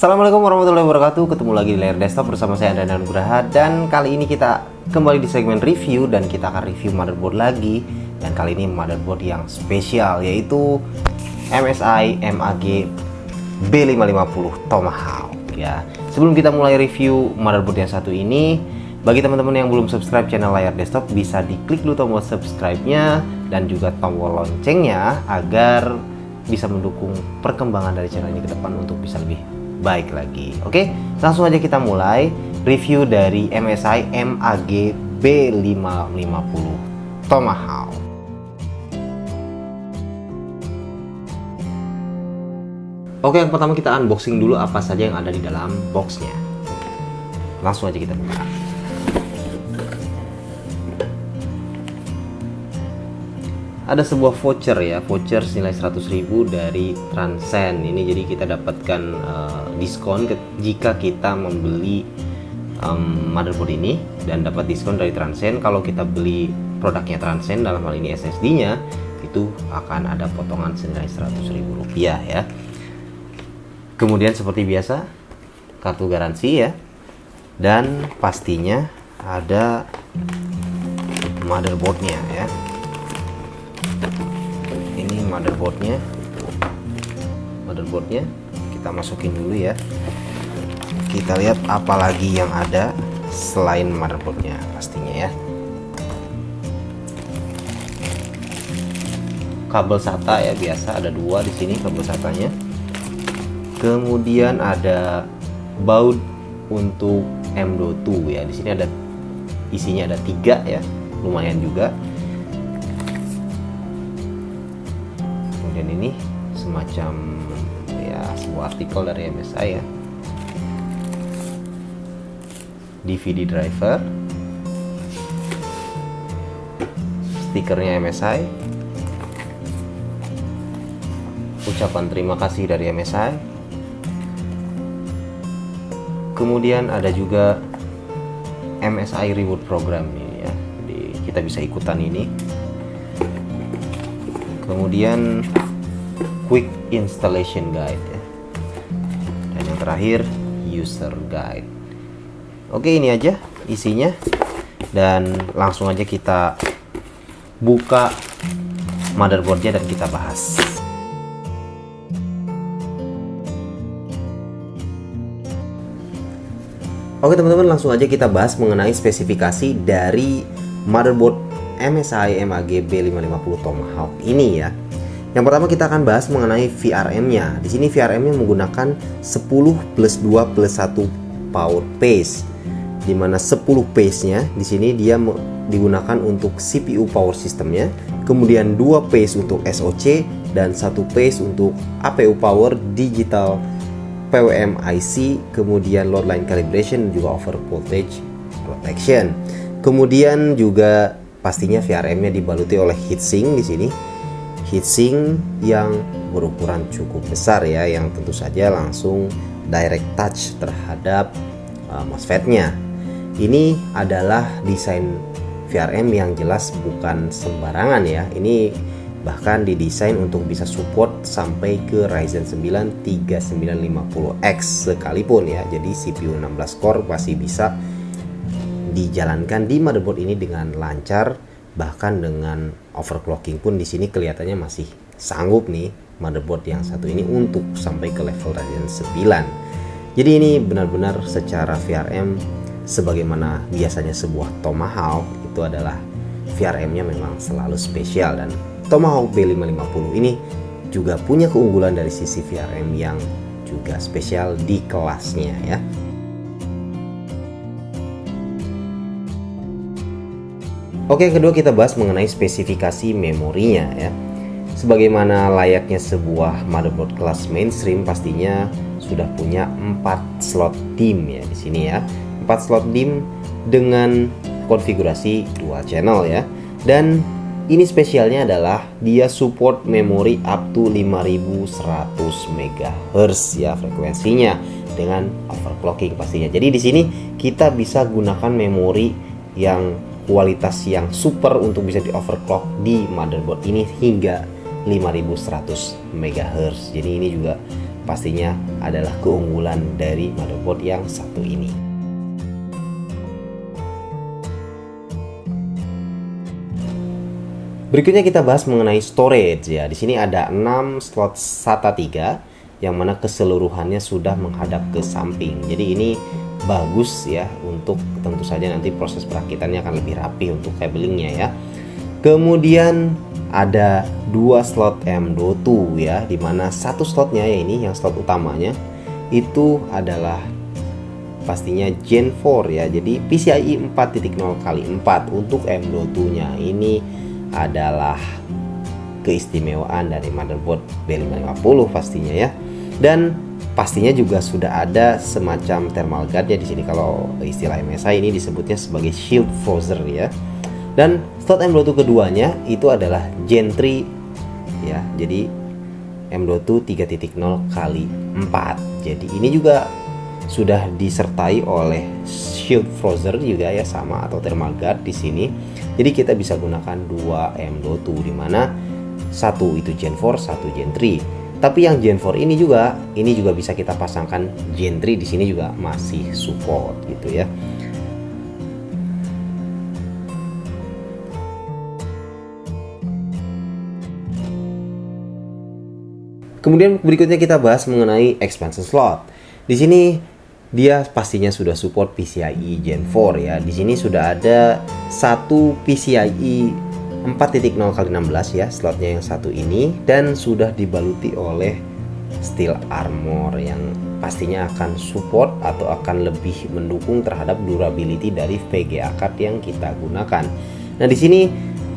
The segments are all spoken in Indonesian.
Assalamualaikum warahmatullahi wabarakatuh. Ketemu lagi di layar desktop bersama saya Andra Nugraha. Dan kali ini kita kembali di segmen review, dan kita akan review motherboard lagi. Dan kali ini motherboard yang spesial, yaitu MSI MAG B550 Tomahawk ya. Sebelum kita mulai review motherboard yang satu ini, bagi teman-teman yang belum subscribe channel layar desktop, bisa diklik dulu tombol subscribe-nya dan juga tombol loncengnya agar bisa mendukung perkembangan dari channel ini ke depan untuk bisa lebih baik lagi. Oke, langsung aja kita mulai review dari MSI MAG B550 Tomahawk. Oke, yang pertama kita unboxing dulu apa saja yang ada di dalam boxnya. Langsung aja kita buka. Ada sebuah voucher ya, voucher senilai 100.000 dari Transcend. Ini jadi kita dapatkan diskon jika kita membeli motherboard ini, dan dapat diskon dari Transcend. Kalau kita beli produknya Transcend, dalam hal ini SSD-nya, itu akan ada potongan senilai Rp100.000 ya. Kemudian seperti biasa, kartu garansi ya, dan pastinya ada motherboardnya ya. Ini motherboardnya kita masukin dulu ya. Kita lihat apa lagi yang ada selain motherboardnya pastinya ya. Kabel SATA ya, biasa ada dua di sini kabel SATA-nya. Kemudian ada baut untuk M.2 ya. Di sini ada isinya, ada 3 ya, lumayan juga. Kemudian ini semacam ya sebuah artikel dari MSI ya. DVD driver, stikernya MSI, ucapan terima kasih dari MSI. Kemudian ada juga MSI Reward Program ini ya, jadi kita bisa ikutan ini. Kemudian Quick Installation Guide ya. Dan yang terakhir User Guide. Oke, ini aja isinya, dan langsung aja kita buka motherboardnya dan kita bahas. Oke teman-teman, langsung aja kita bahas mengenai spesifikasi dari motherboard MSI MAG B550 Tomahawk ini ya. Yang pertama kita akan bahas mengenai VRM-nya. Di sini VRM-nya menggunakan 10+2+1 power pace, di mana 10 pace-nya di sini dia digunakan untuk CPU power systemnya, kemudian 2 pace untuk SoC, dan 1 pace untuk APU power digital PWM IC, kemudian load line calibration dan juga over voltage protection. Kemudian juga pastinya VRM-nya dibaluti oleh heatsink di sini. Heatsink yang berukuran cukup besar ya, yang tentu saja langsung direct touch terhadap MOSFET-nya. Ini adalah desain VRM yang jelas bukan sembarangan ya. Ini bahkan didesain untuk bisa support sampai ke Ryzen 9 3950X sekalipun ya. Jadi CPU 16 core masih bisa dijalankan di motherboard ini dengan lancar. Bahkan dengan overclocking pun di sini kelihatannya masih sanggup nih motherboard yang satu ini untuk sampai ke level Ryzen 9. Jadi ini benar-benar secara VRM sebagaimana biasanya sebuah Tomahawk itu adalah VRM-nya memang selalu spesial, dan Tomahawk B550 ini juga punya keunggulan dari sisi VRM yang juga spesial di kelasnya ya. Oke, yang kedua kita bahas mengenai spesifikasi memorinya ya. Sebagaimana layaknya sebuah motherboard kelas mainstream, pastinya sudah punya 4 slot DIMM ya di sini ya. 4 slot DIMM dengan konfigurasi dual channel ya. Dan ini spesialnya adalah dia support memori up to 5100 MHz ya frekuensinya, dengan overclocking pastinya. Jadi di sini kita bisa gunakan memori yang kualitas yang super untuk bisa di overclock di motherboard ini hingga 5100 MHz. Jadi ini juga pastinya adalah keunggulan dari motherboard yang satu ini. Berikutnya kita bahas mengenai storage ya. Di sini ada 6 slot SATA 3 yang mana keseluruhannya sudah menghadap ke samping. Jadi ini bagus ya untuk tentu saja nanti proses perakitannya akan lebih rapi untuk cabling-nya ya. Kemudian ada 2 slot M.2 ya, dimana satu slotnya ya ini yang slot utamanya itu adalah pastinya Gen 4 ya. Jadi PCIe 4.0x4 untuk M.2 nya ini adalah keistimewaan dari motherboard B550 pastinya ya. Dan pastinya juga sudah ada semacam thermal guard-nya di sini. Kalau istilah MSI ini disebutnya sebagai shield frozer ya. Dan slot M.2 keduanya itu adalah Gen 3 ya. Jadi M.2 3.0x4. Jadi ini juga sudah disertai oleh shield frozer juga ya, sama atau thermal guard di sini. Jadi kita bisa gunakan 2 M.2 di mana satu itu Gen 4, satu Gen 3. Tapi yang Gen 4 ini juga bisa kita pasangkan Gen 3 di sini juga masih support gitu ya. Kemudian berikutnya kita bahas mengenai expansion slot. Di sini dia pastinya sudah support PCIe Gen 4 ya. Di sini sudah ada satu PCIe 4.0x16 ya, slotnya yang satu ini, dan sudah dibaluti oleh steel armor yang pastinya akan support atau akan lebih mendukung terhadap durability dari VGA card yang kita gunakan. Nah, di sini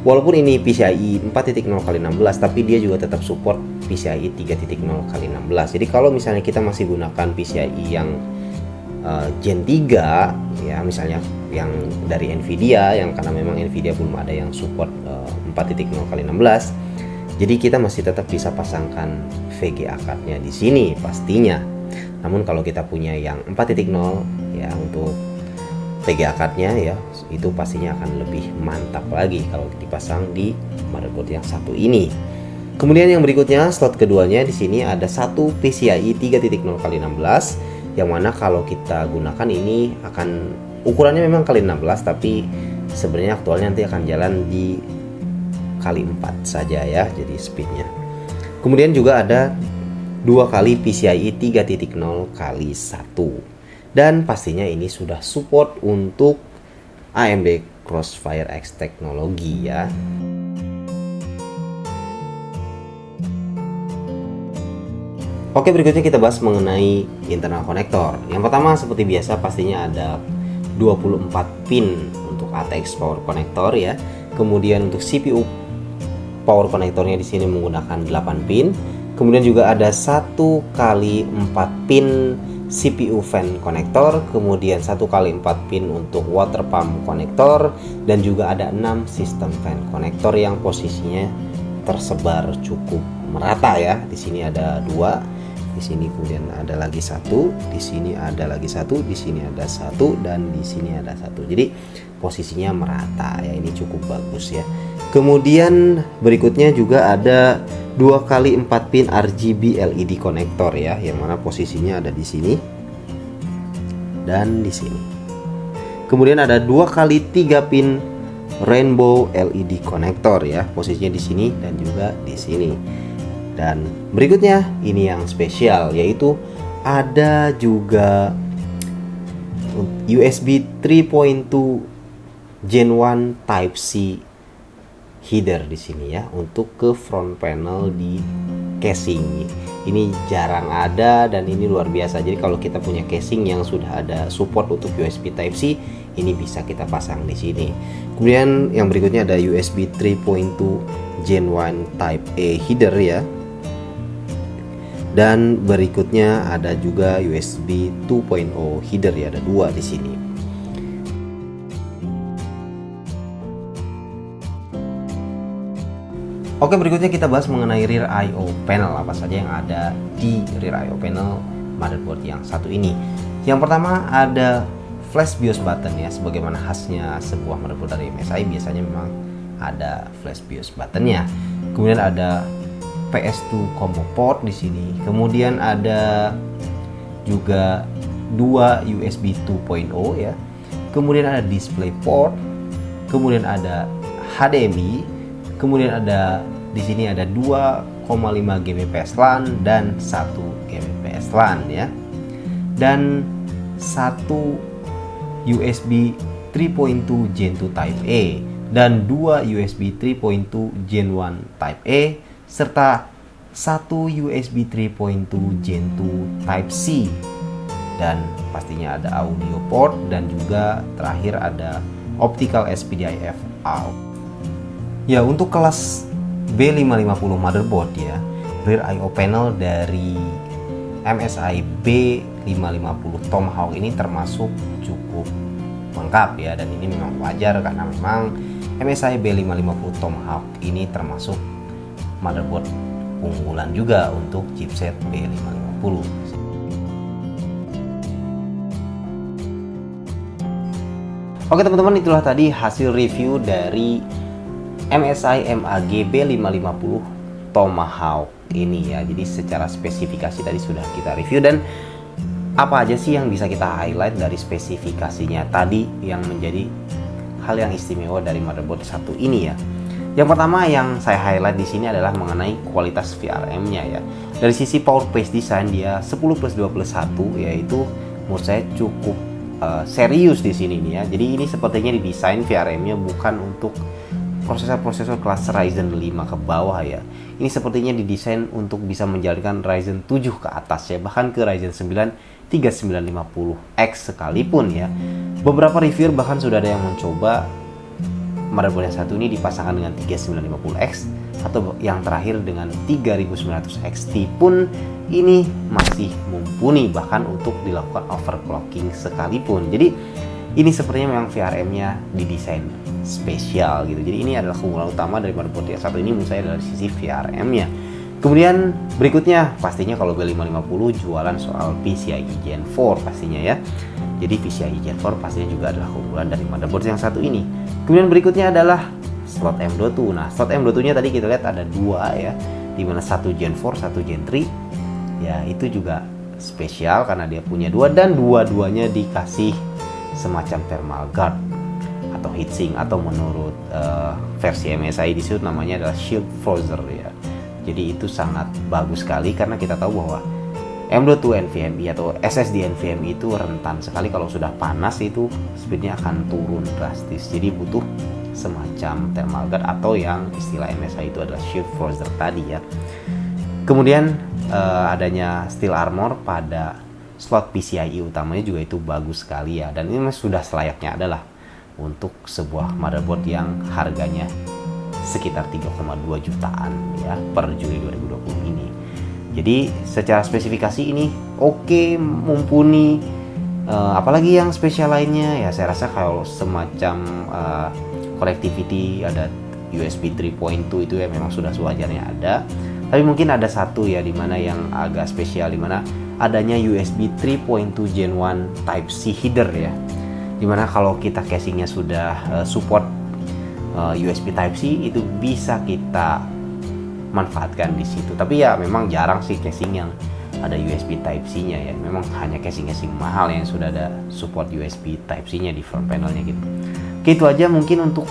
walaupun ini PCIe 4.0x16 tapi dia juga tetap support PCIe 3.0x16. Jadi kalau misalnya kita masih gunakan PCIe yang Gen 3 ya, misalnya yang dari Nvidia, yang karena memang Nvidia belum ada yang support 4.0x16, jadi kita masih tetap bisa pasangkan VGA card-nya di sini pastinya. Namun kalau kita punya yang 4.0 ya, untuk VGA card-nya ya itu pastinya akan lebih mantap lagi kalau dipasang di motherboard yang satu ini. Kemudian yang berikutnya slot keduanya di sini ada satu PCIe 3.0x16 yang mana kalau kita gunakan ini akan ukurannya memang kali 16, tapi sebenarnya aktualnya nanti akan jalan di kali 4 saja ya, jadi speednya. Kemudian juga ada 2 kali PCIe 3.0x1, dan pastinya ini sudah support untuk AMD Crossfire X teknologi ya. Oke, berikutnya kita bahas mengenai internal konektor. Yang pertama seperti biasa pastinya ada 24 pin untuk ATX power connector ya. Kemudian untuk CPU power connectornya di sini menggunakan 8 pin. Kemudian juga ada 1 kali 4 pin CPU fan connector, kemudian 1 kali 4 pin untuk water pump connector, dan juga ada 6 sistem fan connector yang posisinya tersebar cukup merata ya. Di sini ada 2. Di sini kemudian ada lagi 1, di sini ada lagi 1, di sini ada 1, dan di sini ada 1. Jadi posisinya merata ya, ini cukup bagus ya. Kemudian berikutnya juga ada 2 kali 4 pin RGB LED konektor ya, yang mana posisinya ada di sini dan di sini. Kemudian ada 2 kali 3 pin rainbow LED konektor ya, posisinya di sini dan juga di sini. Dan berikutnya ini yang spesial, yaitu ada juga USB 3.2 Gen 1 Type C header di sini ya, untuk ke front panel di casing. Ini jarang ada dan ini luar biasa. Jadi kalau kita punya casing yang sudah ada support untuk USB Type C, ini bisa kita pasang di sini. Kemudian yang berikutnya ada USB 3.2 Gen 1 Type A header ya. Dan berikutnya ada juga USB 2.0 header ya, ada 2 di sini. Oke, berikutnya kita bahas mengenai rear I/O panel, apa saja yang ada di rear I/O panel motherboard yang satu ini. Yang pertama ada flash BIOS button ya, sebagaimana khasnya sebuah motherboard dari MSI biasanya memang ada flash BIOS buttonnya. Kemudian ada PS2 combo port di sini. Kemudian ada juga 2 USB 2.0 ya. Kemudian ada display port, kemudian ada HDMI, kemudian ada di sini ada 2,5 Gbps LAN dan 1 Gbps LAN ya. Dan 1 USB 3.2 Gen 2 Type A dan 2 USB 3.2 Gen 1 Type A serta 1 USB 3.2 Gen 2 Type C, dan pastinya ada audio port dan juga terakhir ada optical SPDIF out. Ya, untuk kelas B550 motherboard ya, rear I/O panel dari MSI B550 Tomahawk ini termasuk cukup lengkap ya, dan ini memang wajar karena memang MSI B550 Tomahawk ini termasuk motherboard unggulan juga untuk chipset B550. Oke teman-teman, itulah tadi hasil review dari MSI MAG B550 Tomahawk ini ya. Jadi secara spesifikasi tadi sudah kita review, dan apa aja sih yang bisa kita highlight dari spesifikasinya tadi yang menjadi hal yang istimewa dari motherboard satu ini ya. Yang pertama yang saya highlight di sini adalah mengenai kualitas VRM-nya ya. Dari sisi power pace design dia 10+2+1, yaitu menurut saya cukup serius di sini nih ya. Jadi ini sepertinya didesain VRM-nya bukan untuk prosesor-prosesor kelas Ryzen 5 ke bawah ya. Ini sepertinya didesain untuk bisa menjalankan Ryzen 7 ke atas ya, bahkan ke Ryzen 9 3950X sekalipun ya. Beberapa reviewer bahkan sudah ada yang mencoba motherboard yang satu ini dipasangkan dengan 3950X atau yang terakhir dengan 3900 XT pun ini masih mumpuni bahkan untuk dilakukan overclocking sekalipun. Jadi ini sepertinya memang VRM-nya didesain spesial gitu. Jadi ini adalah keunggulan utama dari motherboard yang satu ini menurut saya dari sisi VRM-nya. Kemudian berikutnya pastinya kalau B550 jualan soal PCIe Gen 4 pastinya ya. Jadi PCIe Gen 4 pastinya juga adalah keunggulan dari motherboard yang satu ini. Kemudian berikutnya adalah slot M.2. Nah, slot M.2-nya tadi kita lihat ada dua ya, dimana satu Gen 4, satu Gen 3. Ya, itu juga spesial karena dia punya dua, dan dua-duanya dikasih semacam thermal guard atau heatsink, atau menurut versi MSI disebut namanya adalah shield frozer ya. Jadi itu sangat bagus sekali karena kita tahu bahwa M.2 NVMe atau SSD NVMe itu rentan sekali kalau sudah panas itu speednya akan turun drastis. Jadi butuh semacam thermal guard atau yang istilah MSI itu adalah shield frozer tadi ya. Kemudian adanya steel armor pada slot PCIe utamanya juga itu bagus sekali ya, dan ini sudah selayaknya adalah untuk sebuah motherboard yang harganya sekitar 3,2 jutaan ya per Juli 2020 ini. Jadi secara spesifikasi ini oke, mumpuni. Apalagi yang spesial lainnya ya, saya rasa kalau semacam connectivity ada USB 3.2 itu ya memang sudah sewajarnya ada. Tapi mungkin ada satu ya dimana yang agak spesial, dimana adanya USB 3.2 Gen 1 Type C header ya, dimana kalau kita casingnya sudah support USB Type C itu bisa kita manfaatkan di situ. Tapi ya memang jarang sih casing yang ada USB Type C nya ya, memang hanya casing-casing mahal yang sudah ada support USB Type C nya di front panelnya gitu. Oke, itu aja mungkin untuk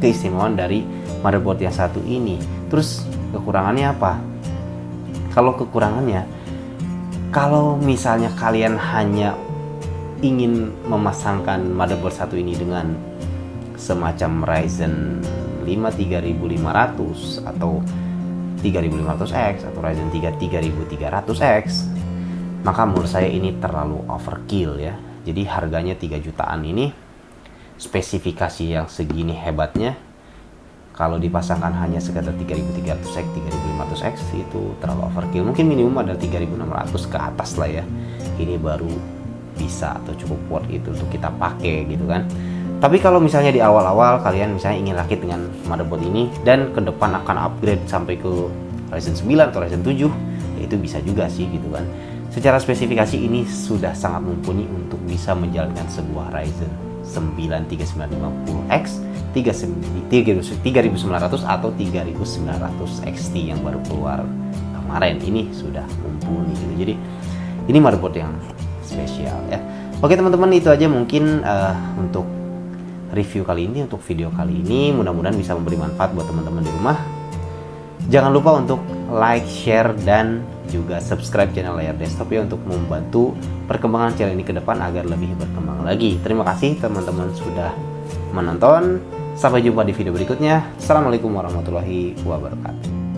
keistimewaan dari motherboard yang satu ini. Terus kekurangannya apa? Kalau kekurangannya, kalau misalnya kalian hanya ingin memasangkan motherboard satu ini dengan semacam Ryzen 5 3500 atau 3500X atau Ryzen 3 3300X, maka menurut saya ini terlalu overkill ya. Jadi harganya 3 jutaan ini, spesifikasi yang segini hebatnya, kalau dipasangkan hanya sekitar 3300X, 3500X itu terlalu overkill. Mungkin minimum ada 3600 ke atas lah ya. Ini baru bisa atau cukup worth itu untuk kita pakai gitu kan. Tapi kalau misalnya di awal-awal kalian misalnya ingin rakit dengan motherboard ini dan ke depan akan upgrade sampai ke Ryzen 9 atau Ryzen 7, ya itu bisa juga sih gitu kan. Secara spesifikasi ini sudah sangat mumpuni untuk bisa menjalankan sebuah Ryzen 3950X 3900 atau 3900 XT yang baru keluar kemarin. Ini sudah mumpuni gitu. Jadi ini motherboard yang spesial ya. Oke teman-teman, itu aja mungkin untuk review kali ini, untuk video kali ini. Mudah-mudahan bisa memberi manfaat buat teman-teman di rumah. Jangan lupa untuk like, share, dan juga subscribe channel Layar Desktop ya, untuk membantu perkembangan channel ini ke depan agar lebih berkembang lagi. Terima kasih teman-teman sudah menonton. Sampai jumpa di video berikutnya. Assalamualaikum warahmatullahi wabarakatuh.